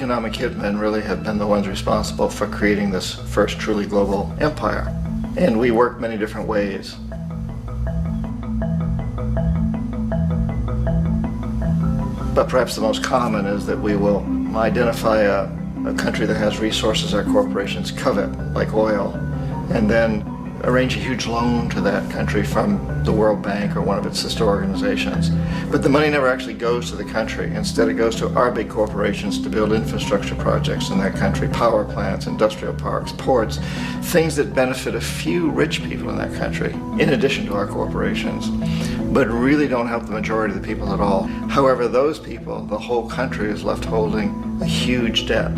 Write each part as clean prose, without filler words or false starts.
economic hitmen really have been the ones responsible for creating this first truly global empire. And we work many different ways. But perhaps the most common is that we will identify a country that has resources our corporations covet, like oil, and then arrange a huge loan to that country from the World Bank or one of its sister organizations. But the money never actually goes to the country. Instead, it goes to our big corporations to build infrastructure projects in that country, power plants, industrial parks, ports, things that benefit a few rich people in that country, in addition to our corporations, but really don't help the majority of the people at all. However, those people, the whole country is left holding a huge debt.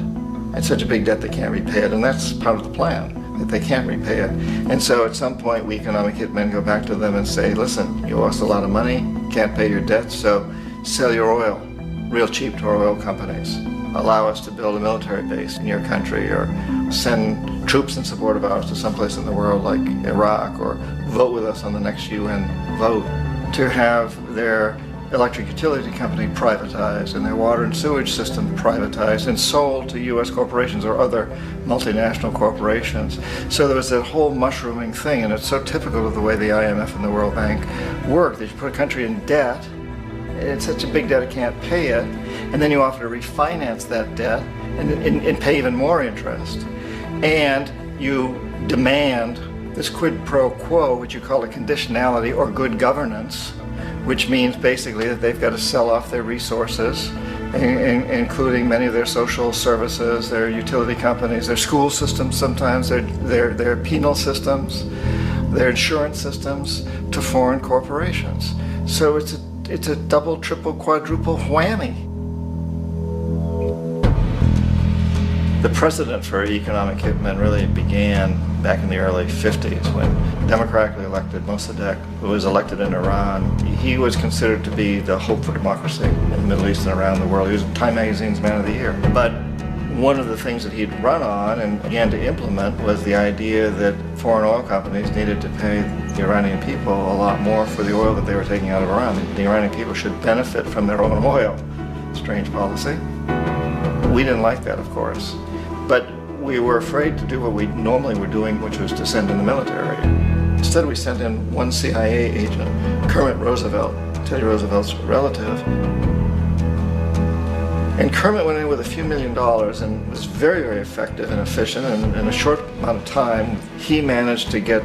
It's such a big debt they can't repay it, and that's part of the plan, that they can't repay it. And so at some point, we economic hitmen go back to them and say, listen, you owe us a lot of money, can't pay your debts, so sell your oil real cheap to our oil companies. Allow us to build a military base in your country, or send troops in support of ours to someplace in the world like Iraq, or vote with us on the next UN vote, to have their electric utility company privatized and their water and sewage system privatized and sold to U.S. corporations or other multinational corporations. So there was that whole mushrooming thing, and it's so typical of the way the IMF and the World Bank work, that you put a country in debt, it's such a big debt it can't pay it, and then you offer to refinance that debt and pay even more interest. And you demand this quid pro quo, which you call a conditionality or good governance, which means basically that they've got to sell off their resources, including many of their social services, their utility companies, their school systems sometimes, their penal systems, their insurance systems, to foreign corporations. So it's a double, triple, quadruple whammy. The precedent for economic hitmen really began back in the early 50s when democratically elected Mossadegh, who was elected in Iran, he was considered to be the hope for democracy in the Middle East and around the world. He was Time Magazine's Man of the Year. But one of the things that he'd run on and began to implement was the idea that foreign oil companies needed to pay the Iranian people a lot more for the oil that they were taking out of Iran. The Iranian people should benefit from their own oil. Strange policy. We didn't like that, of course. But we were afraid to do what we normally were doing, which was to send in the military. Instead, we sent in one CIA agent, Kermit Roosevelt, Teddy Roosevelt's relative. And Kermit went in with a few $1 million and was very, very effective and efficient. And in a short amount of time, he managed to get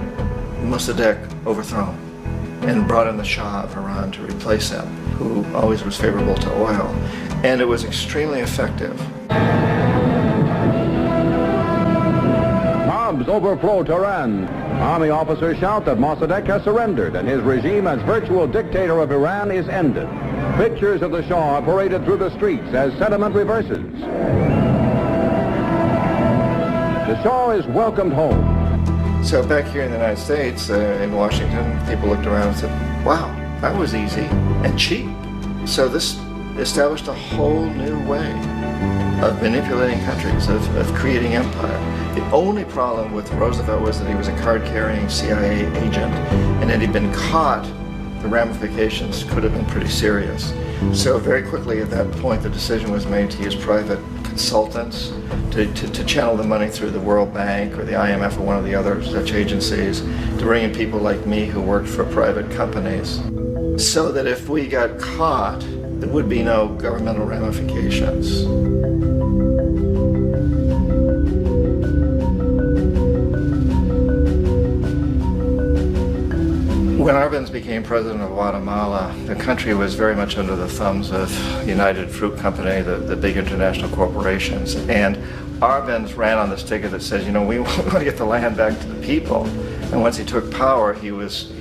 Mossadegh overthrown and brought in the Shah of Iran to replace him, who always was favorable to oil. And it was extremely effective. Bombs overflow Tehran. Army officers shout that Mossadegh has surrendered and his regime as virtual dictator of Iran is ended. Pictures of the Shah are paraded through the streets as sentiment reverses. The Shah is welcomed home. So back here in the United States, in Washington, people looked around and said, wow, that was easy and cheap. So this established a whole new way of manipulating countries, of creating empire. The only problem with Roosevelt was that he was a card-carrying CIA agent, and had he been caught, the ramifications could have been pretty serious. So very quickly at that point, the decision was made to use private consultants to channel the money through the World Bank or the IMF or one of the other such agencies, to bring in people like me who worked for private companies, so that if we got caught, there would be no governmental ramifications. When Arbenz became president of Guatemala, the country was very much under the thumbs of United Fruit Company, the big international corporations. And Arbenz ran on this ticket that says, you know, we want to get the land back to the people. And once he took power, he was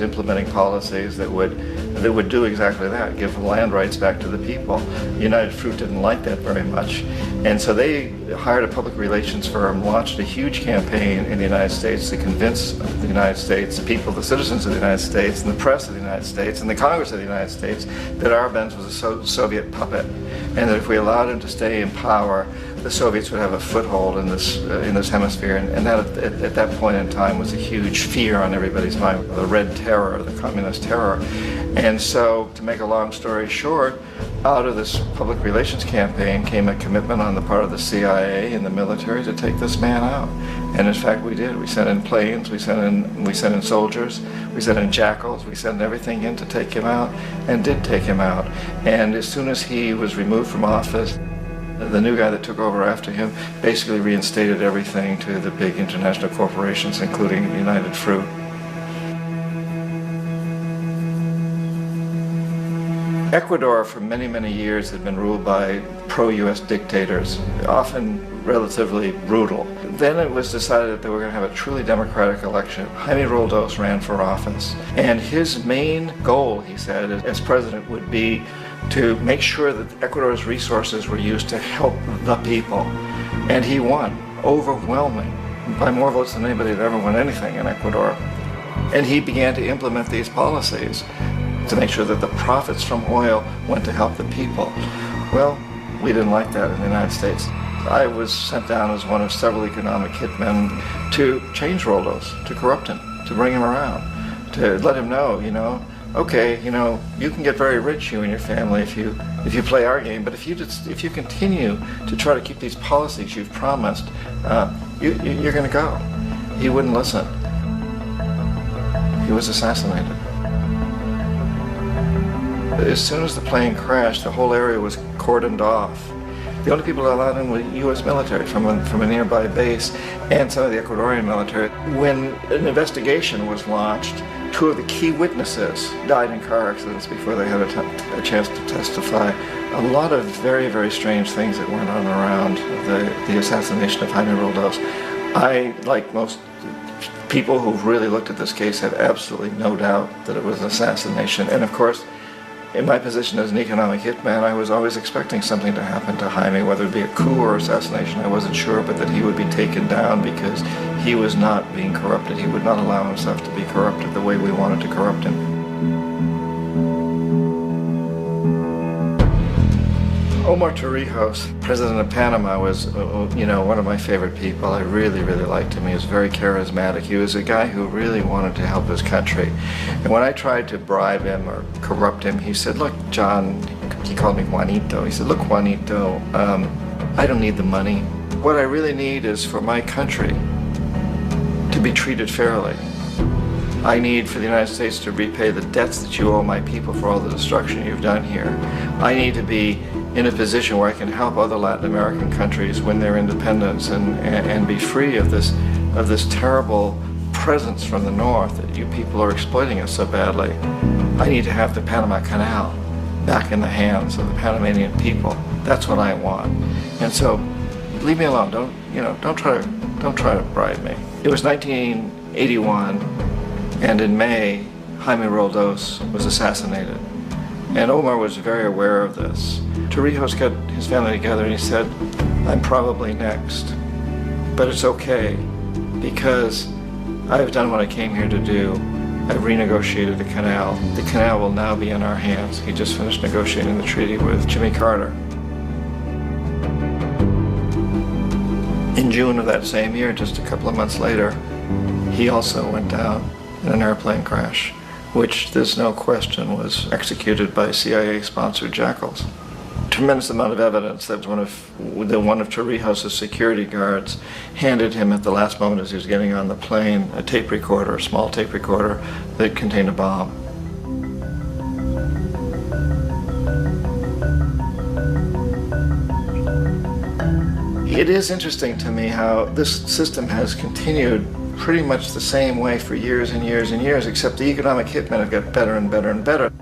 implementing policies that would do exactly that, give land rights back to the people. United Fruit didn't like that very much. And so they hired a public relations firm, launched a huge campaign in the United States to convince the United States people, the citizens of the United States, and the press of the United States, and the Congress of the United States, that Arbenz was a Soviet puppet, and that if we allowed him to stay in power, the Soviets would have a foothold in this hemisphere, and that at that point in time was a huge fear on everybody's mind, the Red Terror, the Communist Terror. And so, to make a long story short, Out of this public relations campaign came a commitment on the part of the CIA and the military to take this man out. And in fact, we did. We sent in planes, we sent in soldiers, we sent in jackals, we sent everything in to take him out, and did take him out. And as soon as he was removed from office, the new guy that took over after him basically reinstated everything to the big international corporations, including United Fruit. Ecuador for many, many years had been ruled by pro-US dictators, often relatively brutal. Then it was decided that they were going to have a truly democratic election. Jaime Roldos ran for office, and his main goal, he said, as president would be to make sure that Ecuador's resources were used to help the people. And he won, overwhelming, by more votes than anybody had ever won anything in Ecuador. And he began to implement these policies to make sure that the profits from oil went to help the people. Well, we didn't like that in the United States. I was sent down as one of several economic hitmen to change Roldos, to corrupt him, to bring him around, to let him know, okay, you can get very rich, you and your family, if you play our game, but if you continue to try to keep these policies you've promised, you're going to go. He wouldn't listen. He was assassinated. As soon as the plane crashed, the whole area was cordoned off. The only people allowed in were U.S. military from a nearby base and some of the Ecuadorian military. When an investigation was launched, two of the key witnesses died in car accidents before they had a chance to testify. A lot of very, very strange things that went on around the assassination of Jaime Roldos. I, like most people who've really looked at this case, have absolutely no doubt that it was an assassination. And of course, in my position as an economic hitman, I was always expecting something to happen to Jaime, whether it be a coup or assassination, I wasn't sure, but that he would be taken down because he was not being corrupted. He would not allow himself to be corrupted the way we wanted to corrupt him. Omar Torrijos, president of Panama, was, one of my favorite people. I really, really liked him. He was very charismatic. He was a guy who really wanted to help his country. And when I tried to bribe him or corrupt him, he said, look, John, he called me Juanito. He said, look, Juanito, I don't need the money. What I really need is for my country to be treated fairly. I need for the United States to repay the debts that you owe my people for all the destruction you've done here. I need to be in a position where I can help other Latin American countries win their independence and be free of this terrible presence from the north that you people are exploiting us so badly. I need to have the Panama Canal back in the hands of the Panamanian people. That's what I want. And so, leave me alone. Don't try to bribe me. It was 1981, and in May, Jaime Roldos was assassinated. And Omar was very aware of this. Torrijos got his family together and he said, I'm probably next, but it's okay because I've done what I came here to do. I've renegotiated the canal. The canal will now be in our hands. He just finished negotiating the treaty with Jimmy Carter. In June of that same year, just a couple of months later, he also went down in an airplane crash, which there's no question was executed by CIA-sponsored jackals. Tremendous amount of evidence that one of Torrijos' security guards handed him at the last moment as he was getting on the plane a tape recorder, a small tape recorder that contained a bomb. It is interesting to me how this system has continued pretty much the same way for years and years and years, except the economic hitmen have got better and better and better.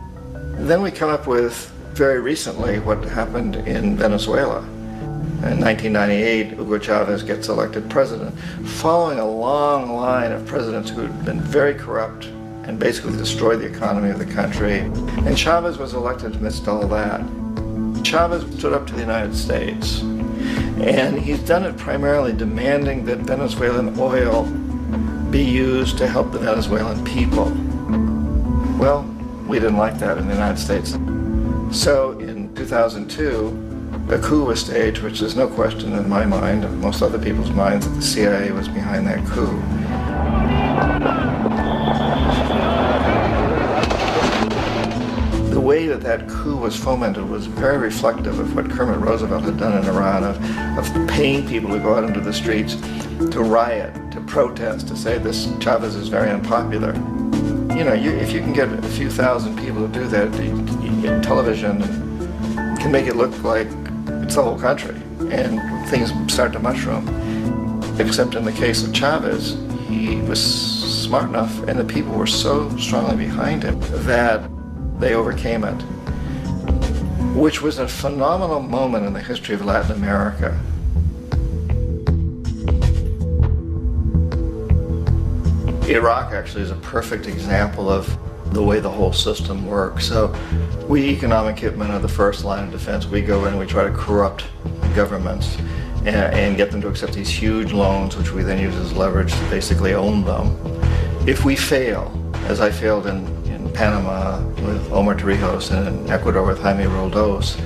Then we come up with, very recently, what happened in Venezuela. In 1998, Hugo Chavez gets elected president, following a long line of presidents who had been very corrupt and basically destroyed the economy of the country. And Chavez was elected amidst all that. Chavez stood up to the United States, and he's done it primarily demanding that Venezuelan oil be used to help the Venezuelan people. Well, we didn't like that in the United States. So in 2002, a coup was staged, which there's no question in my mind, and most other people's minds, that the CIA was behind that coup. The way that that coup was fomented was very reflective of what Kermit Roosevelt had done in Iran, of paying people to go out into the streets, to riot, to protest, to say this Chavez is very unpopular. You know, if you can get a few thousand people to do that, television can make it look like it's the whole country, and things start to mushroom. Except in the case of Chavez, he was smart enough, and the people were so strongly behind him that they overcame it, which was a phenomenal moment in the history of Latin America. Iraq actually is a perfect example of the way the whole system works. So we economic hitmen are the first line of defense. We go in and we try to corrupt governments and get them to accept these huge loans, which we then use as leverage to basically own them. If we fail, as I failed in Panama with Omar Torrijos and in Ecuador with Jaime Roldos,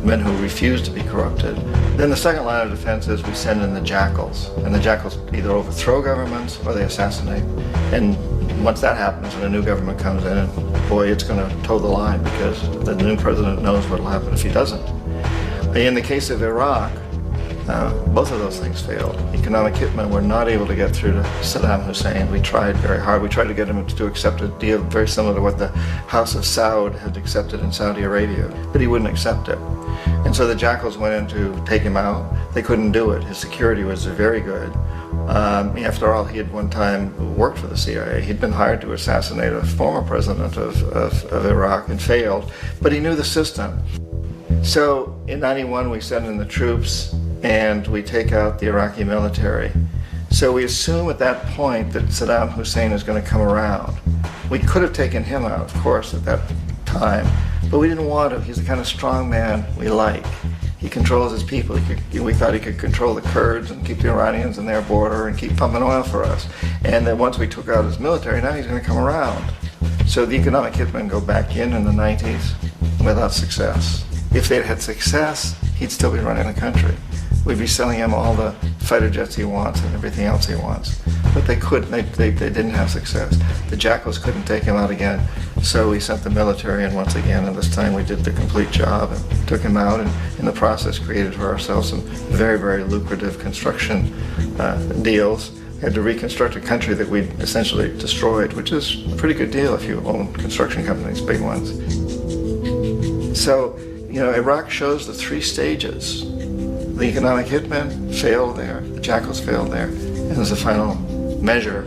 men who refuse to be corrupted, then the second line of defense is we send in the jackals. And the jackals either overthrow governments or they assassinate. And once that happens, when a new government comes in, and boy, it's going to toe the line, because the new president knows what will happen if he doesn't. In the case of Iraq, both of those things failed. Economic hitmen were not able to get through to Saddam Hussein. We tried very hard. We tried to get him to accept a deal very similar to what the House of Saud had accepted in Saudi Arabia, but he wouldn't accept it. And so the jackals went in to take him out. They couldn't do it. His security was very good. After all, he had one time worked for the CIA. He'd been hired to assassinate a former president of Iraq and failed, but he knew the system. So in '91, we send in the troops and we take out the Iraqi military. So we assume at that point that Saddam Hussein is going to come around. We could have taken him out, of course, at that time, but we didn't want to. He's the kind of strong man we like. He controls his people. We thought he could control the Kurds and keep the Iranians in their border and keep pumping oil for us. And then once we took out his military, now he's going to come around. So the economic hitmen go back in the 90s without success. If they'd had success, he'd still be running the country. We'd be selling him all the fighter jets he wants and everything else he wants. But they couldn't, they didn't have success. The jackals couldn't take him out again, so we sent the military in once again, and this time we did the complete job and took him out, and in the process created for ourselves some very, very lucrative construction deals. We had to reconstruct a country that we'd essentially destroyed, which is a pretty good deal if you own construction companies, big ones. So, you know, Iraq shows the three stages. The economic hitmen failed there, the jackals failed there, and as a final measure,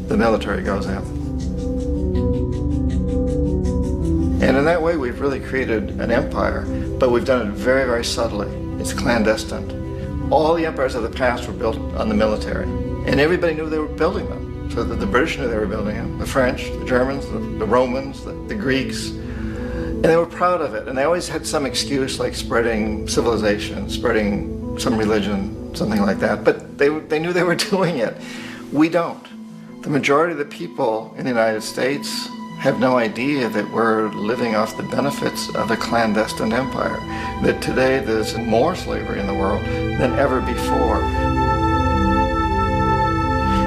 the military goes in. And in that way, we've really created an empire, but we've done it very, very subtly. It's clandestine. All the empires of the past were built on the military, and everybody knew they were building them. So the British knew they were building them, the French, the Germans, the Romans, the Greeks. And they were proud of it, and they always had some excuse like spreading civilization, spreading some religion, something like that, but they knew they were doing it. We don't. The majority of the people in the United States have no idea that we're living off the benefits of a clandestine empire, that today there's more slavery in the world than ever before.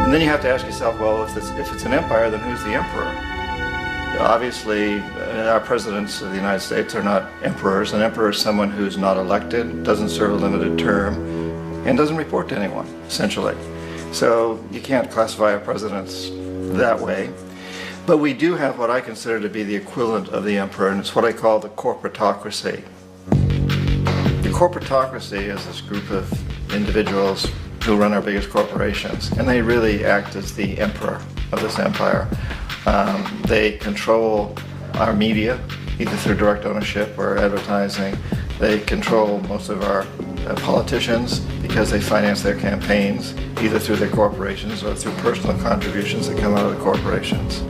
And then you have to ask yourself, well, if it's an empire, then who's the emperor? Obviously, our presidents of the United States are not emperors. An emperor is someone who's not elected, doesn't serve a limited term, and doesn't report to anyone, essentially. So you can't classify our presidents that way. But we do have what I consider to be the equivalent of the emperor, and it's what I call the corporatocracy. The corporatocracy is this group of individuals who run our biggest corporations, and they really act as the emperor of this empire. They control our media, either through direct ownership or advertising. They control most of our politicians because they finance their campaigns, either through their corporations or through personal contributions that come out of the corporations.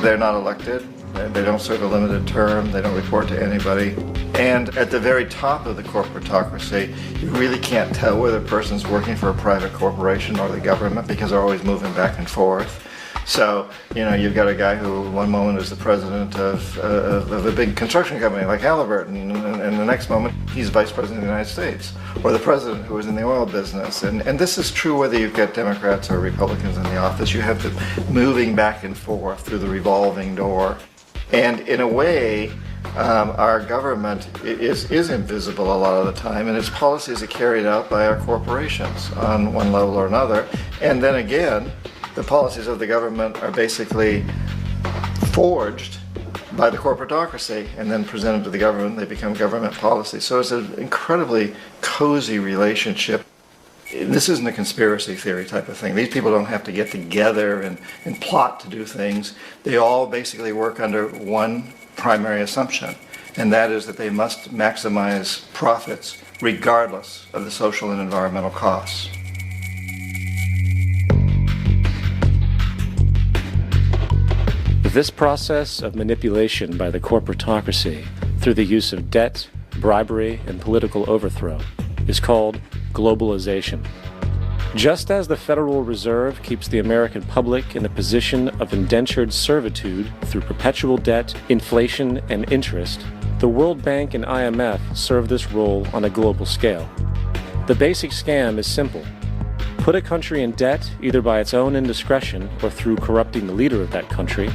They're not elected. They don't serve a limited term. They don't report to anybody. And at the very top of the corporatocracy, you really can't tell whether a person's working for a private corporation or the government because they're always moving back and forth. So, you know, you've got a guy who one moment is the president of a big construction company like Halliburton, and the next moment he's vice president of the United States, or the president who is in the oil business. And this is true whether you've got Democrats or Republicans in the office. You have them moving back and forth through the revolving door. And in a way, Our government is invisible a lot of the time, and its policies are carried out by our corporations on one level or another. And then again, the policies of the government are basically forged by the corporatocracy and then presented to the government. They become government policy. So it's an incredibly cozy relationship. This isn't a conspiracy theory type of thing. These people don't have to get together and plot to do things. They all basically work under one primary assumption, and that is that they must maximize profits regardless of the social and environmental costs. This process of manipulation by the corporatocracy through the use of debt, bribery, and political overthrow is called globalization. Just as the Federal Reserve keeps the American public in a position of indentured servitude through perpetual debt, inflation, and interest, the World Bank and IMF serve this role on a global scale. The basic scam is simple. Put a country in debt either by its own indiscretion or through corrupting the leader of that country,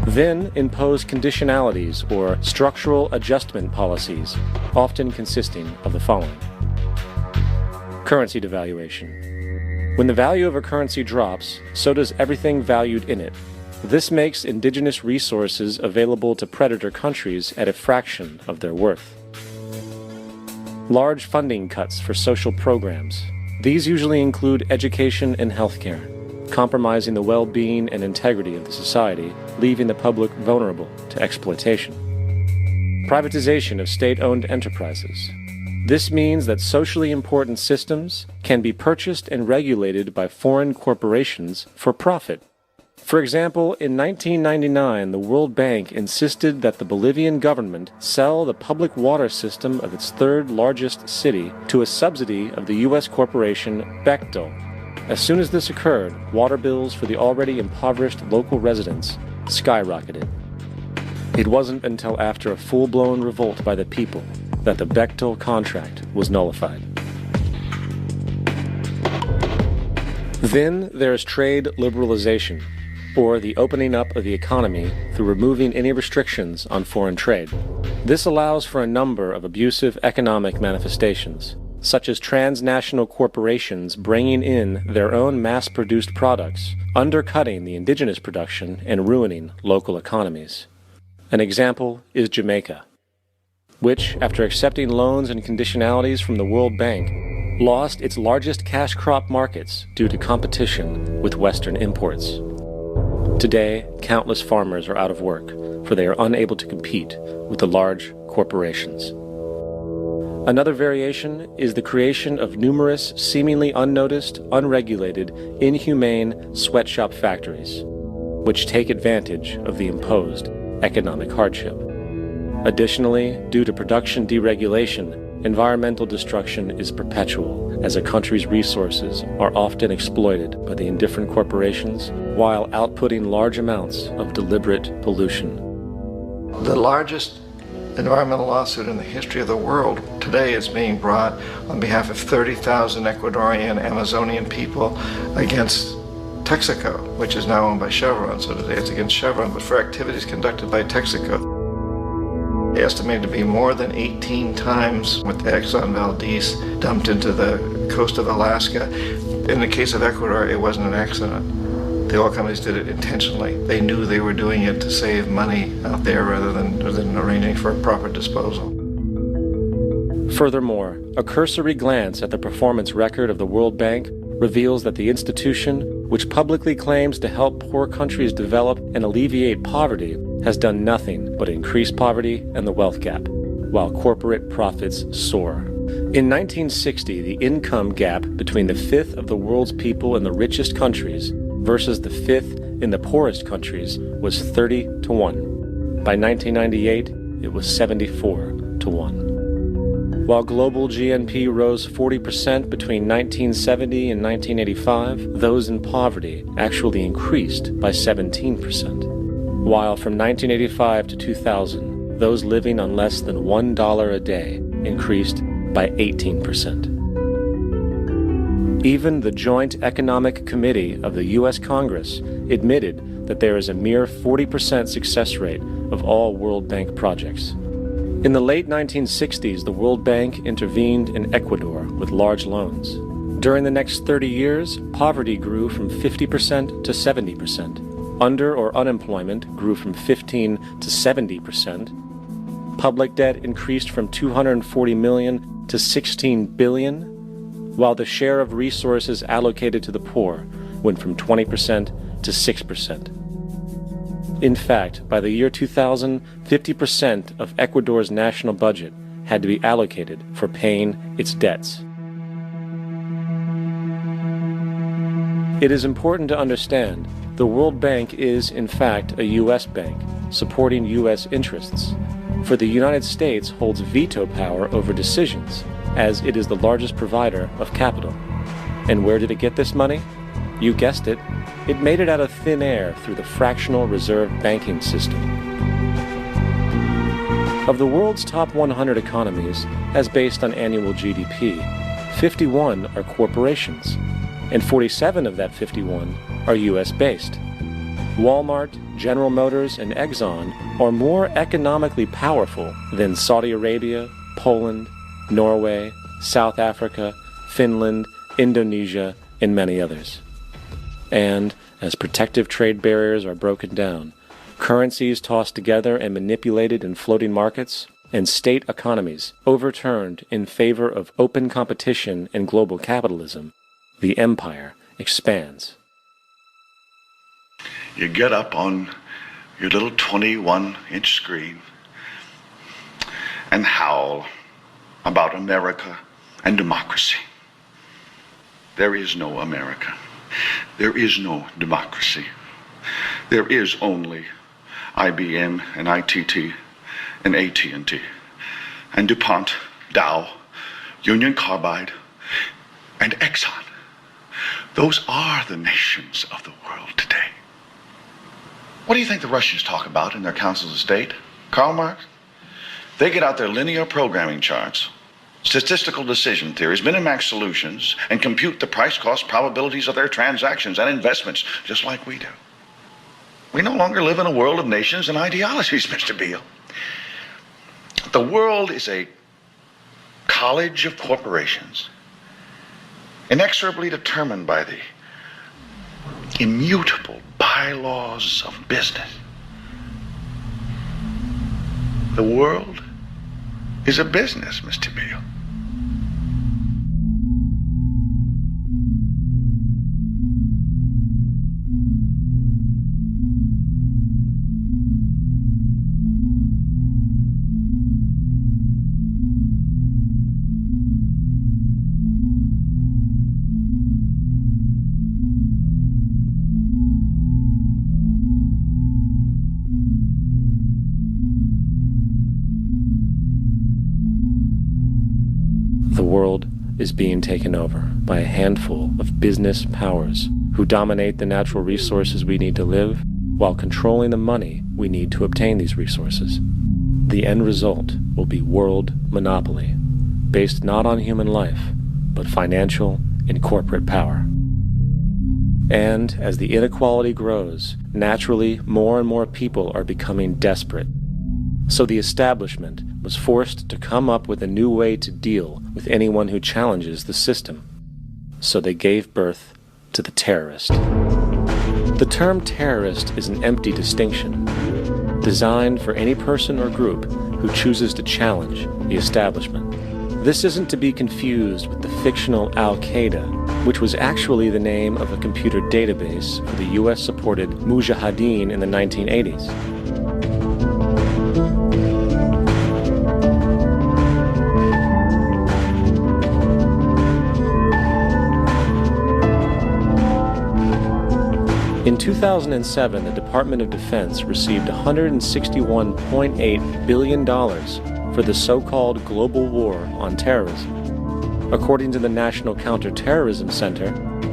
then impose conditionalities or structural adjustment policies, often consisting of the following. Currency devaluation. When the value of a currency drops, so does everything valued in it. This makes indigenous resources available to predator countries at a fraction of their worth. Large funding cuts for social programs. These usually include education and healthcare, compromising the well-being and integrity of the society, leaving the public vulnerable to exploitation. Privatization of state-owned enterprises. This means that socially important systems can be purchased and regulated by foreign corporations for profit. For example, in 1999, the World Bank insisted that the Bolivian government sell the public water system of its third largest city to a subsidy of the U.S. corporation Bechtel. As soon as this occurred, water bills for the already impoverished local residents skyrocketed. It wasn't until after a full-blown revolt by the people that the Bechtel contract was nullified. Then there is trade liberalization, or the opening up of the economy through removing any restrictions on foreign trade. This allows for a number of abusive economic manifestations, such as transnational corporations bringing in their own mass-produced products, undercutting the indigenous production and ruining local economies. An example is Jamaica, which, after accepting loans and conditionalities from the World Bank, lost its largest cash crop markets due to competition with Western imports. Today, countless farmers are out of work, for they are unable to compete with the large corporations. Another variation is the creation of numerous seemingly unnoticed, unregulated, inhumane sweatshop factories, which take advantage of the imposed economic hardship. Additionally, due to production deregulation, environmental destruction is perpetual, as a country's resources are often exploited by the indifferent corporations while outputting large amounts of deliberate pollution. The largest environmental lawsuit in the history of the world today is being brought on behalf of 30,000 Ecuadorian Amazonian people against Texaco, which is now owned by Chevron. So today it's against Chevron, but for activities conducted by Texaco. They estimated to be more than 18 times what the Exxon Valdez dumped into the coast of Alaska. In the case of Ecuador, it wasn't an accident. The oil companies did it intentionally. They knew they were doing it to save money out there rather than arranging for a proper disposal. Furthermore, a cursory glance at the performance record of the World Bank reveals that the institution, which publicly claims to help poor countries develop and alleviate poverty, has done nothing but increase poverty and the wealth gap, while corporate profits soar. In 1960, the income gap between the fifth of the world's people in the richest countries versus the fifth in the poorest countries was 30 to 1. By 1998, it was 74 to 1. While global GNP rose 40% between 1970 and 1985, those in poverty actually increased by 17%. While from 1985 to 2000, those living on less than $1 a day increased by 18%. Even the Joint Economic Committee of the U.S. Congress admitted that there is a mere 40% success rate of all World Bank projects. In the late 1960s, the World Bank intervened in Ecuador with large loans. During the next 30 years, poverty grew from 50% to 70%. Under or unemployment grew from 15 to 70%. Public debt increased from 240 million to 16 billion, while the share of resources allocated to the poor went from 20% to 6%. In fact, by the year 2000, 50% of Ecuador's national budget had to be allocated for paying its debts. It is important to understand the World Bank is, in fact, a U.S. bank, supporting U.S. interests. For the United States holds veto power over decisions, as it is the largest provider of capital. And where did it get this money? You guessed it. It made it out of thin air through the fractional reserve banking system. Of the world's top 100 economies, as based on annual GDP, 51 are corporations, and 47 of that 51 are U.S.-based. Walmart, General Motors, and Exxon are more economically powerful than Saudi Arabia, Poland, Norway, South Africa, Finland, Indonesia, and many others. And as protective trade barriers are broken down, currencies tossed together and manipulated in floating markets, and state economies overturned in favor of open competition and global capitalism, the empire expands. You get up on your little 21-inch screen and howl about America and democracy. There is no America. There is no democracy. There is only IBM and ITT and AT&T and DuPont, Dow, Union Carbide, and Exxon. Those are the nations of the world today. What do you think the Russians talk about in their councils of state? Karl Marx? They get out their linear programming charts, statistical decision theories, minimax solutions, and compute the price-cost probabilities of their transactions and investments, just like we do. We no longer live in a world of nations and ideologies, Mr. Beale. The world is a college of corporations, inexorably determined by the immutable bylaws of business. The world is a business, Mr. Beale. The world is being taken over by a handful of business powers who dominate the natural resources we need to live while controlling the money we need to obtain these resources. The end result will be world monopoly, based not on human life, but financial and corporate power. And as the inequality grows, naturally more and more people are becoming desperate. So the establishment was forced to come up with a new way to deal with anyone who challenges the system. So they gave birth to the terrorist. The term terrorist is an empty distinction, designed for any person or group who chooses to challenge the establishment. This isn't to be confused with the fictional Al-Qaeda, which was actually the name of a computer database for the US-supported Mujahideen in the 1980s. In 2007, the Department of Defense received $161.8 billion for the so-called global war on terrorism. According to the National Counterterrorism Center,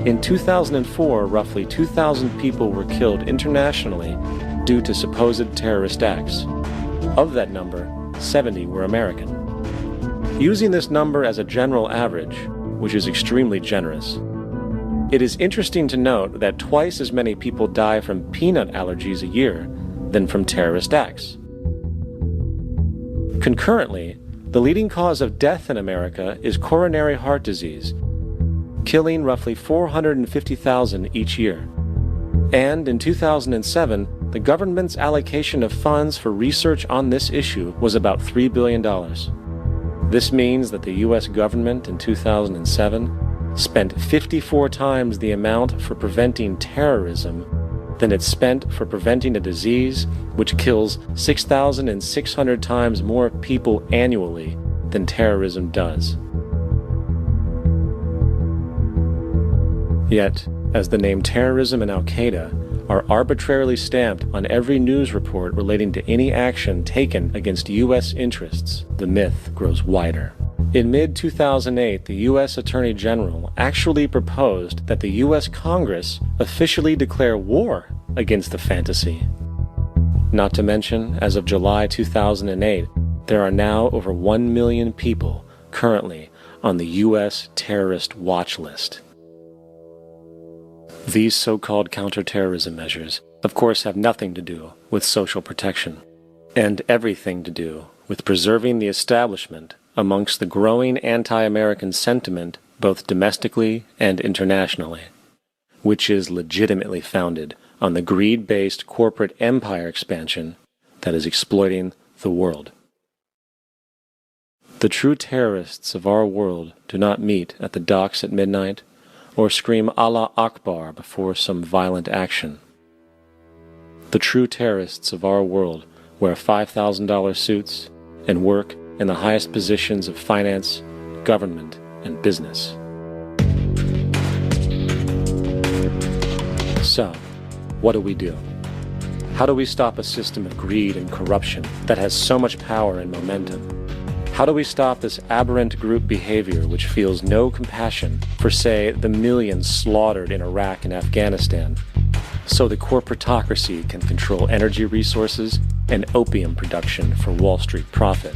in 2004, roughly 2,000 people were killed internationally due to supposed terrorist acts. Of that number, 70 were American. Using this number as a general average, which is extremely generous, It is interesting to note that twice as many people die from peanut allergies a year than from terrorist acts. Concurrently, the leading cause of death in America is coronary heart disease, killing roughly 450,000 each year. And in 2007, the government's allocation of funds for research on this issue was about $3 billion. This means that the U.S. government in 2007 spent 54 times the amount for preventing terrorism than it spent for preventing a disease which kills 6,600 times more people annually than terrorism does. Yet, as the name terrorism and Al-Qaeda are arbitrarily stamped on every news report relating to any action taken against U.S. interests, the myth grows wider. In mid-2008, the U.S. Attorney General actually proposed that the U.S. Congress officially declare war against the fantasy. Not to mention, as of July 2008, there are now over 1 million people currently on the U.S. terrorist watch list. These so-called counterterrorism measures, of course, have nothing to do with social protection, and everything to do with preserving the establishment amongst the growing anti-American sentiment both domestically and internationally, which is legitimately founded on the greed-based corporate empire expansion that is exploiting the world. The true terrorists of our world do not meet at the docks at midnight or scream Allah Akbar before some violent action. The true terrorists of our world wear $5,000 suits and work in the highest positions of finance, government, and business. So, what do we do? How do we stop a system of greed and corruption that has so much power and momentum? How do we stop this aberrant group behavior which feels no compassion for, say, the millions slaughtered in Iraq and Afghanistan, so the corporatocracy can control energy resources and opium production for Wall Street profit?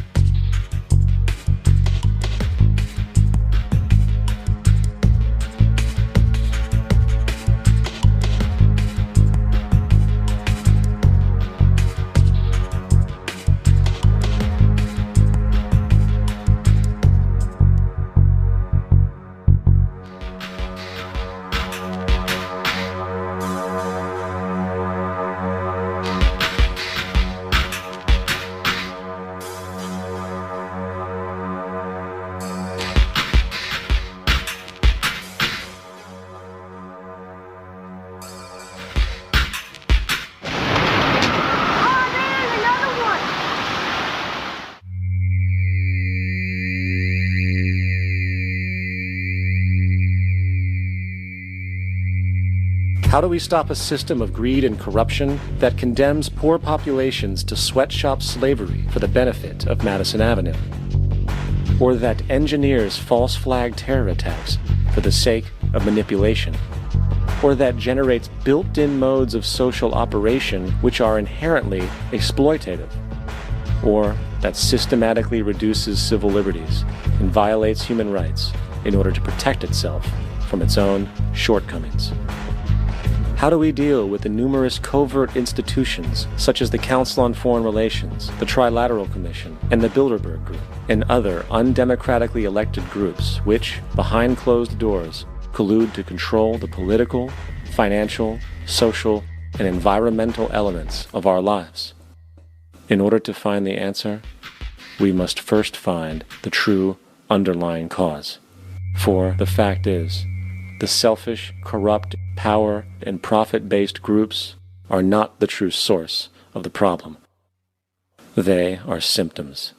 How do we stop a system of greed and corruption that condemns poor populations to sweatshop slavery for the benefit of Madison Avenue? Or that engineers false flag terror attacks for the sake of manipulation? Or that generates built-in modes of social operation which are inherently exploitative? Or that systematically reduces civil liberties and violates human rights in order to protect itself from its own shortcomings? How do we deal with the numerous covert institutions such as the Council on Foreign Relations, the Trilateral Commission, and the Bilderberg Group, and other undemocratically elected groups which, behind closed doors, collude to control the political, financial, social, and environmental elements of our lives? In order to find the answer, we must first find the true underlying cause. For the fact is, the selfish, corrupt, power, and profit-based groups are not the true source of the problem. They are symptoms.